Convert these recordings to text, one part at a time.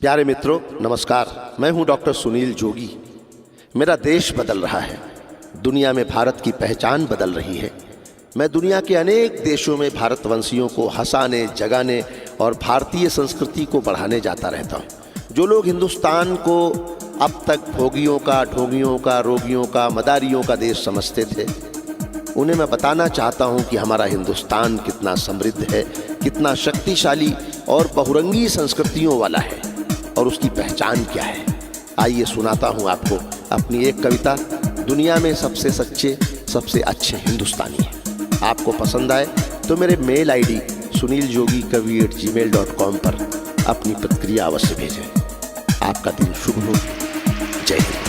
प्यारे मित्रों नमस्कार। मैं हूं डॉक्टर सुनील जोगी। मेरा देश बदल रहा है, दुनिया में भारत की पहचान बदल रही है। मैं दुनिया के अनेक देशों में भारतवंशियों को हंसाने, जगाने और भारतीय संस्कृति को बढ़ाने जाता रहता हूं। जो लोग हिंदुस्तान को अब तक भोगियों का, ढोंगियों का, रोगियों का, मदारियों का देश समझते थे, उन्हें मैं बताना चाहता हूं कि हमारा हिंदुस्तान कितना समृद्ध है, कितना शक्तिशाली और बहुरंगी संस्कृतियों वाला है और उसकी पहचान क्या है। आइए सुनाता हूं आपको अपनी एक कविता, दुनिया में सबसे सच्चे, सबसे अच्छे हिंदुस्तानी हैं। आपको पसंद आए तो मेरे मेल आईडी suniljogi.kavi@gmail.com पर अपनी प्रतिक्रिया अवश्य भेजें। आपका दिन शुभ हो। जय हिंद।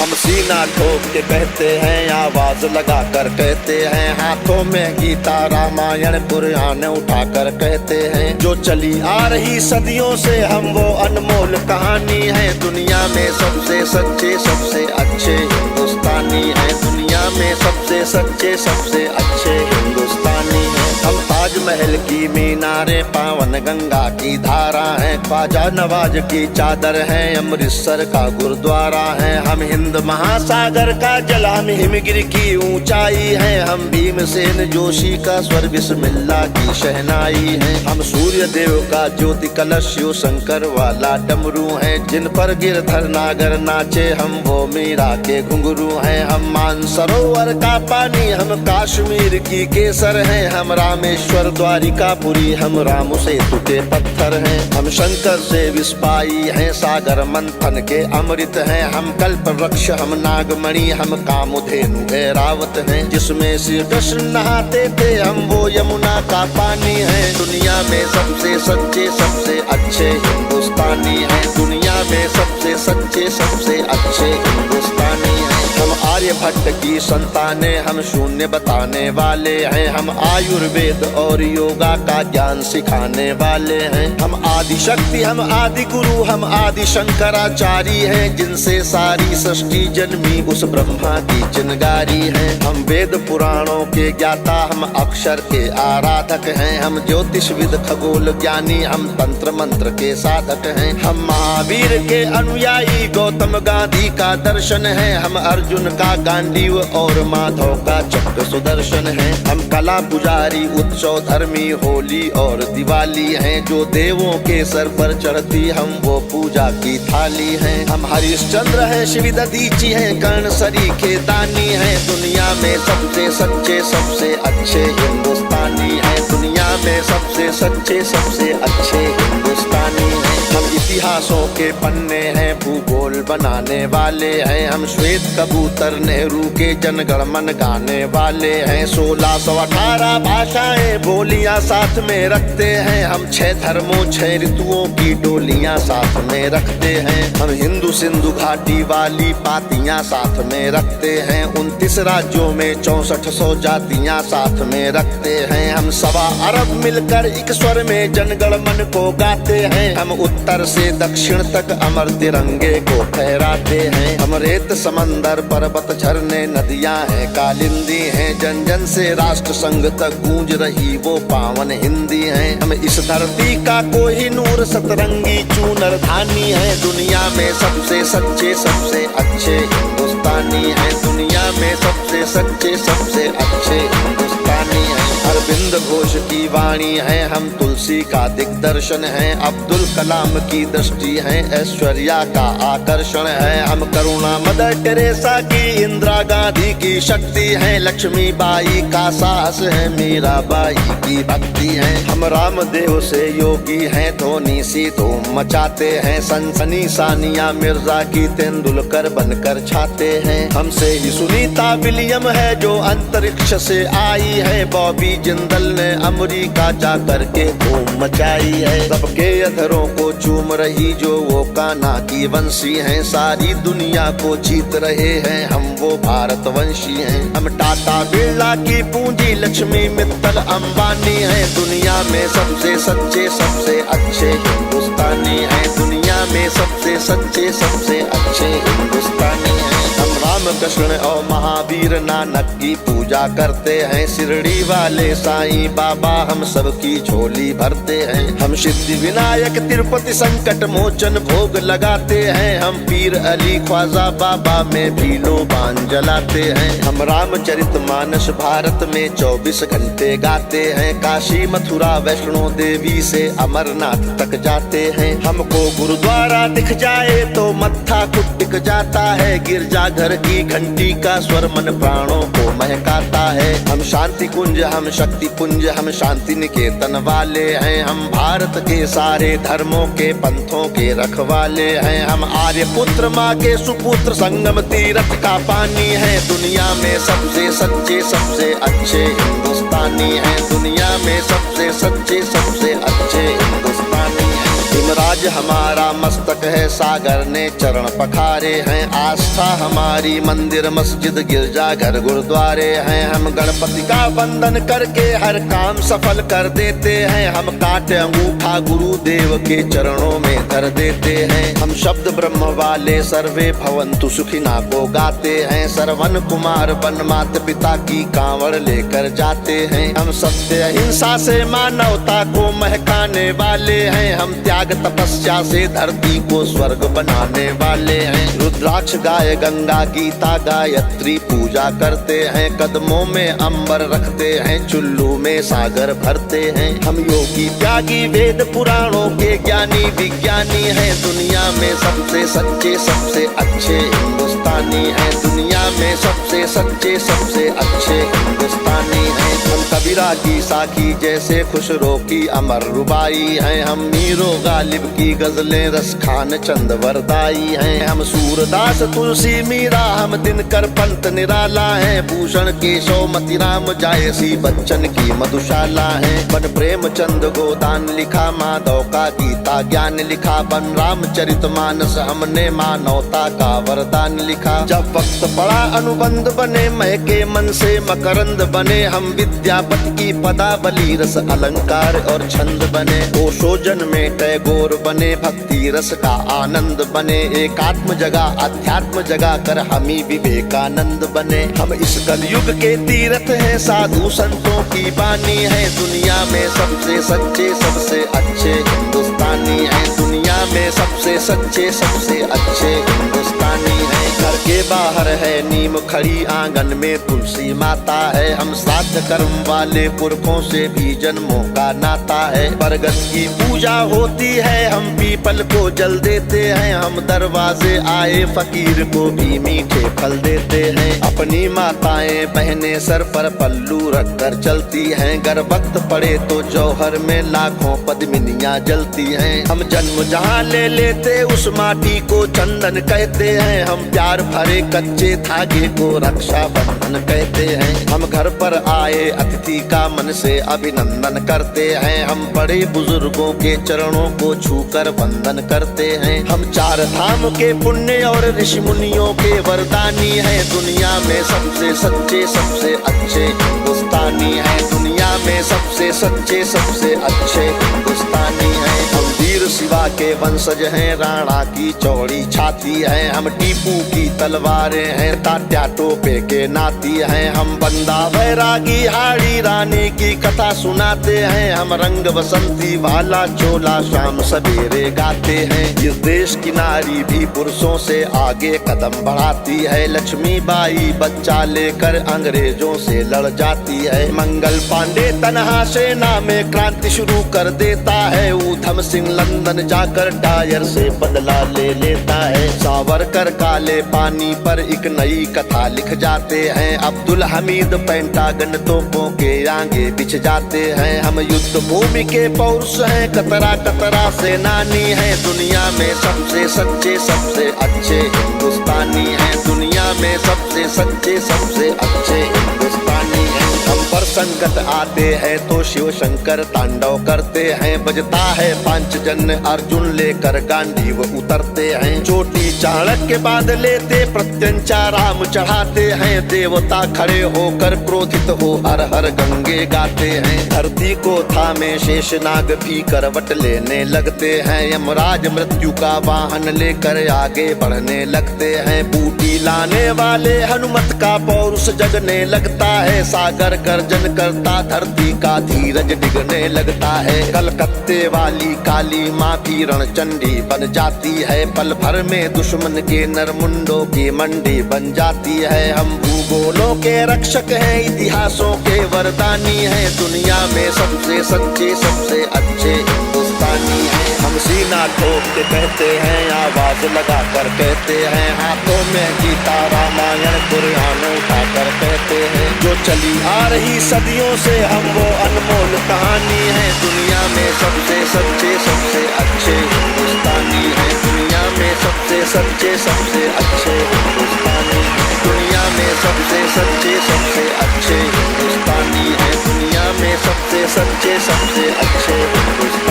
हम सीना ठोक के कहते हैं, आवाज लगाकर कहते हैं, हाथों में गीता रामायण पुराण उठाकर कहते हैं, जो चली आ रही सदियों से हम वो अनमोल कहानी है। दुनिया में सबसे सच्चे, सबसे अच्छे हिंदुस्तानी हैं। दुनिया में सबसे सच्चे, सबसे अच्छे हिंदुस्तानी हैं। हम ताजमहल की मीनारें, पावन गंगा की धारा है, ख्वाजा नवाज की चादर है, अमृतसर का गुरुद्वारा है। हम हिंद महासागर का जल, हम हिमगिरी की ऊंचाई है, हम भीमसेन जोशी का स्वर, बिस्मिल्लाह की शहनाई है। हम सूर्य देव का ज्योति कलश, शिव शंकर वाला डमरू है, जिन पर गिरधर नागर नाचे, हम वो मीरा के घुंघरू हैं। हम मानसरोवर का पानी, हम कश्मीर की केसर हैं, हम रामेश्वर द्वारिकापुरी, हम राम सेतु के पत्थर हैं। हम शंकर से विस्पाई हैं, सागर मंथन के अमृत हैं, हम कल्प वृक्ष, हम नागमणि, हम कामधेनु ऐरावत हैं, जिसमें श्री कृष्ण नहाते थे, हम वो यमुना का पानी है। दुनिया में सबसे सच्चे, सबसे अच्छे हिंदुस्तानी हैं। दुनिया में सबसे सच्चे, सबसे अच्छे हिंदुस्तानी हैं। हम आर्यभट्ट की संतानें, हम शून्य बताने वाले हैं, हम आयुर्वेद और योगा का ज्ञान सिखाने वाले हैं। हम आदि शक्ति, हम आदि गुरु, हम आदि शंकराचार्य हैं, जिनसे सारी सृष्टि जन्मी, उस ब्रह्मा की चिनगारी है। हम वेद पुराणों के ज्ञाता, हम अक्षर के आराधक हैं, हम ज्योतिषविद, खगोल ज्ञानी, हम तंत्र मंत्र के साधक हैं। हम महावीर के अनुयायी, गौतम गांधी का दर्शन है, हम अर्जुन का गांडीव और माधव का चक्र सुदर्शन है। हम कला पुजारी, उत्सव धर्मी, होली और दिवाली हैं, जो देवों के सर पर चढ़ती, हम वो पूजा की थाली हैं। हम हरिश्चंद्र हैं, शिव दधीची हैं, कर्ण सरीखे दानी हैं। दुनिया में सबसे सच्चे, सबसे अच्छे हिंदुस्तानी हैं। दुनिया में सबसे सच्चे, सबसे अच्छे हिंदुस्तानी हैं। हम इतिहासों के पन्ने हैं, भूगोल बनाने वाले हैं, हम श्वेत कबूतर, नेहरू के जनगण मन गाने वाले हैं। 1618 भाषाएं, बोलियां साथ में रखते हैं, हम 6 धर्मों, 6 ऋतुओं की डोलियां साथ में रखते हैं। हम हिंदू सिंधु घाटी वाली पातियां साथ में रखते हैं, 29 राज्यों में 6400 जातियां साथ में रखते हैं। हम 1.25 अरब मिलकर एक स्वर में जनगण मन को गाते हैं, हम उत्तर से दक्षिण तक अमर तिरंगे को फहराते हैं। हम रेत समंदर, पर्वत, झरने, नदियां हैं, कालिंदी हैं, जन जन से राष्ट्र संघ तक गूंज रही वो पावन हिंदी है। हम इस धरती का कोहिनूर, सतरंगी चूनर धानी है। दुनिया में सबसे सच्चे, सबसे अच्छे हिंदुस्तानी हैं। दुनिया में सबसे सच्चे, सबसे अच्छे हिंदुस्तानी हैं। अरविंद घोष की वाणी है, हम तुलसी का दिग्दर्शन है, अब्दुल कलाम की दृष्टि है, ऐश्वर्या का आकर्षण है। हम करुणा मदर टेरेसा की, इंदिरा गांधी की शक्ति है, लक्ष्मीबाई का साहस है, मीराबाई की भक्ति है। हम रामदेव से योगी हैं, धोनी सी धूम मचाते हैं, सनसनी सानिया मिर्जा की तेंदुलकर बनकर छाते हैं। हमसे ही सुनीता विलियम है, जो अंतरिक्ष से आई है, बॉबी जिंदल ने अमेरिका जा करके धूम मचाई है। सबके अधरों को चूम रही जो वो कान्हा की वंशी हैं, सारी दुनिया को जीत रहे हैं, हम वो भारतवंशी हैं। हम टाटा बिरला की पूंजी, लक्ष्मी मित्तल अंबानी हैं। दुनिया में सबसे सच्चे, सबसे अच्छे हिंदुस्तानी हैं। दुनिया में सबसे सच्चे, सबसे अच्छे हिंदुस्तानी हैं। हम राम राम कृष्ण और महावीर नानक की पूजा करते हैं। शिरडी वाले साईं बाबा हम सबकी झोली भरते हैं। हम सिद्धि विनायक तिरुपति संकट मोचन भोग लगाते हैं। हम पीर अली ख्वाजा बाबा में भी लोबान जलाते हैं। हम रामचरितमानस भारत में 24 घंटे गाते हैं। काशी मथुरा वैष्णो देवी से अमरनाथ तक जाते हैं। हमको गुरुद्वारा दिख जाए तो मत्था कुटिक जाता है। गिरजाघर की घंटी का स्वर मन प्राणों को महकाता है। हम शांति कुंज हम शक्ति पुंज हम शांति निकेतन वाले हैं। हम भारत के सारे धर्मों के पंथों के रखवाले हैं। हम आर्य पुत्र माँ के सुपुत्र संगम तीर्थ का पानी है। दुनिया में सबसे सच्चे सबसे अच्छे हिंदुस्तानी हैं। दुनिया में सबसे सच्चे सबसे अच्छे हिंदुस्तानी हैं। हिमराज हमारा मस्तक है, सागर ने चरण पखारे हैं। आस्था हमारी मंदिर मस्जिद गिरजा घर गुरुद्वारे हैं। हम गणपति का वंदन करके हर काम सफल कर देते हैं। हम काटे अंगूठा गुरुदेव के चरणों में धर देते हैं। हम शब्द ब्रह्म वाले सर्वे भवंतु सुखिना को गाते हैं। श्रवण कुमार वन माता पिता की कांवड़ लेकर जाते हैं। हम सत्य अहिंसा से मानवता को महकाने वाले हैं। हम त्याग तपस्या से धरती को स्वर्ग बनाने वाले हैं। रुद्राक्ष गाय गंगा गीता गायत्री पूजा करते हैं। कदमों में अंबर रखते हैं, चुल्लू में सागर भरते हैं। हम योगी त्यागी वेद पुराणों के ज्ञानी विज्ञानी हैं। दुनिया में सबसे सच्चे सबसे अच्छे हिंदुस्तानी हैं। दुनिया में सबसे सच्चे सबसे अच्छे हिंदुस्तानी हैं। हम कबीरा की साखी जैसे खुशरो की अमर रुबाई हैं। हम मीरो गालिब की गजलें रस खान चंद वरदाई हैं। हम सूरदास तुलसी मीरा हम दिनकर पंत निराला हैं। भूषण केशव मतिराम जायसी बच्चन की मधुशाला है। बन प्रेमचंद गोदान लिखा, माधव का गीता ज्ञान लिखा। बन रामचरितमानस हमने मानवता का वरदान लिखा। जब वक्त पड़ा अनुबंध बने, महके मन से मकरंद बने। हम विद्यापति की पदावली रस अलंकार और छंद बने। ओशोजन में टैगोर बने, भक्ति रस का आनंद बने। एकात्म जगह अध्यात्म जगा कर हमी विवेकानंद बने। हम इस कलयुग के तीर्थ हैं, साधु संतों की बानी है। दुनिया में सबसे सच्चे सबसे अच्छे हिंदुस्तानी हैं। दुनिया में सबसे सच्चे सबसे अच्छे हिंदुस्तानी हैं। घर के बाहर है नीम खड़ी, आंगन में तुलसी माता है। हम श्राद्ध कर्म वाले पुरखों से भी जन्मों का नाता है। बरगद की पूजा होती है, हम पीपल को जल देते हैं। हम दरवाजे आए फकीर को भी मीठे फल देते हैं। अपनी माताएं बहनें सर पर पल्लू रख कर चलती हैं। गर वक्त पड़े तो जौहर में लाखों पद्मिनियां जलती हैं। हम जन्म जहाँ ले लेते उस माटी को चंदन कहते हैं। हम प्यार भरे कच्चे धागे को रक्षा बंधन कहते हैं। हम घर पर आए अतिथि का मन से अभिनंदन करते हैं। हम बड़े बुजुर्गों के चरणों को छूकर वंदन करते हैं। हम चार धाम के पुण्य और ऋषि मुनियों के वरदानी हैं। दुनिया में सबसे सच्चे सबसे अच्छे हिंदुस्तानी हैं। दुनिया में सबसे सच्चे सबसे अच्छे हिंदुस्तानी हैं। हम वीर शिवा के वंशज हैं, राणा की चौड़ी छाती है। हम टीपू की तलवारें हैं, तात्या टोपे के नाती हैं। हम बंदा बैरागी हाड़ी रानी की कथा सुनाते हैं। हम रंग बसंती वाला चोला शाम सवेरे गाते हैं। इस देश की नारी भी पुरुषों से आगे कदम बढ़ाती है। लक्ष्मी बाई बच्चा लेकर अंग्रेजों से लड़ जाती है। मंगल पांडे तनहा सेना में क्रांति शुरू कर देता है। ऊधम सिंह लंदन जाकर डायर से बदला ले लेता है। सावरकर काले पानी पर एक नई कथा लिख जाते हैं। अब्दुल हमीद पेंटागन तोपों के आगे बिछ जाते हैं। हम युद्ध भूमि के पौरुष हैं, कतरा कतरा सेनानी हैं। दुनिया में सबसे सच्चे सबसे अच्छे हिंदुस्तानी हैं। दुनिया में सबसे सच्चे सबसे अच्छे हिंदुस्तानी हैं। हम पर संकट आते हैं तो शिव शंकर तांडव करते हैं। बजता है पांचजन्य अर्जुन लेकर गांडीव उतरते हैं। चोटी चाणक्य बाद लेते प्रत्यंचा राम चढ़ाते हैं। देवता खड़े होकर क्रोधित हो हर हर गंगे गाते हैं। धरती को थामे शेष नाग भी करवट लेने लगते हैं। यमराज मृत्यु का वाहन लेकर आगे बढ़ने लगते हैं। बूटी लाने वाले हनुमत का पौरुष जगने लगता है। सागर गर्जन करता धरती का धीरज डिगने लगता है। कलकत्ते वाली काली माँ भी रणचंडी बन जाती है। पल भर में दुश्मन के नरमुंडों की मंडी बन जाती है। हम भूगोलों के रक्षक हैं, इतिहासों के वरदानी हैं। दुनिया में सबसे सच्चे सबसे अच्छे हिंदुस्तानी हैं। हम सीना ठोक के कहते हैं, आवाज लगा कर कहते हैं। हाथों में गीता रामायण कुरान उठाकर कहते हैं। जो चली आ रही सदियों से हम वो अनमोल कहानी है। दुनिया में सबसे सच्चे सबसे अच्छे हिंदुस्तानी है। दुनिया में सबसे सच्चे सबसे अच्छे हिंदुस्तानी। दुनिया में सबसे सच्चे सबसे अच्छे हिंदुस्तानी है। दुनिया में सबसे सच्चे सबसे अच्छे हिंदुस्तानी।